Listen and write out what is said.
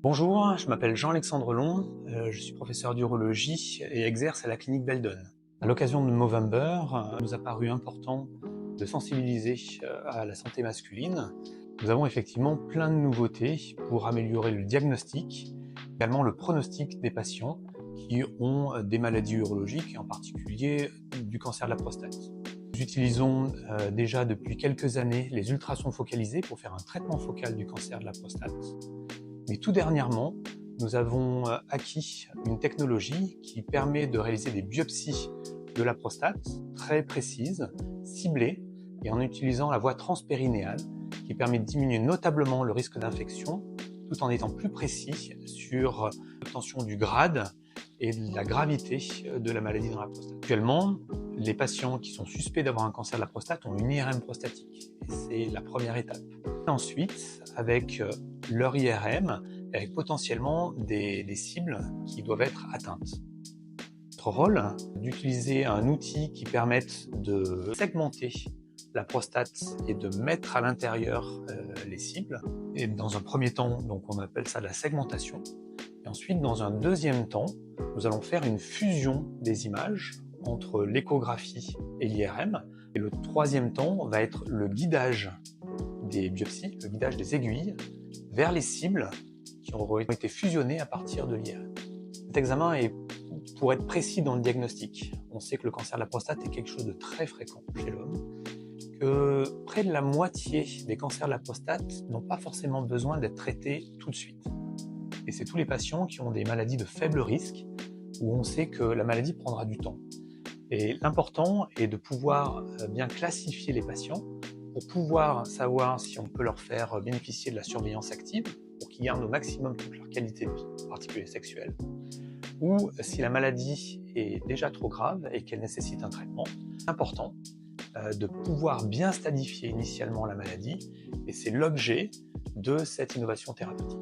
Bonjour, je m'appelle Jean-Alexandre Long, je suis professeur d'urologie et exerce à la clinique Beldon. À l'occasion de Movember, il nous a paru important de sensibiliser à la santé masculine. Nous avons effectivement plein de nouveautés pour améliorer le diagnostic, également le pronostic des patients qui ont des maladies urologiques et en particulier du cancer de la prostate. Nous utilisons déjà depuis quelques années les ultrasons focalisés pour faire un traitement focal du cancer de la prostate. Mais tout dernièrement, nous avons acquis une technologie qui permet de réaliser des biopsies de la prostate très précises, ciblées, et en utilisant la voie transpérinéale, qui permet de diminuer notablement le risque d'infection, tout en étant plus précis sur l'obtention du grade et de la gravité de la maladie dans la prostate. Actuellement, les patients qui sont suspects d'avoir un cancer de la prostate ont une IRM prostatique, et c'est la première étape. Ensuite, avec leur IRM, avec potentiellement des cibles qui doivent être atteintes. Notre rôle, d'utiliser un outil qui permette de segmenter la prostate et de mettre à l'intérieur les cibles. Et dans un premier temps, donc on appelle ça la segmentation. Et ensuite, dans un deuxième temps, nous allons faire une fusion des images entre l'échographie et l'IRM. Et le troisième temps va être le guidage des biopsies, le guidage des aiguilles vers les cibles qui auront été fusionnées à partir de l'IRM. Cet examen est pour être précis dans le diagnostic. On sait que le cancer de la prostate est quelque chose de très fréquent chez l'homme, que près de la moitié des cancers de la prostate n'ont pas forcément besoin d'être traités tout de suite. Et c'est tous les patients qui ont des maladies de faible risque, où on sait que la maladie prendra du temps. Et l'important est de pouvoir bien classifier les patients pour pouvoir savoir si on peut leur faire bénéficier de la surveillance active pour qu'ils gardent au maximum toute leur qualité de vie, en particulier sexuelle, ou si la maladie est déjà trop grave et qu'elle nécessite un traitement. C'est important de pouvoir bien stadifier initialement la maladie, et c'est l'objet de cette innovation thérapeutique.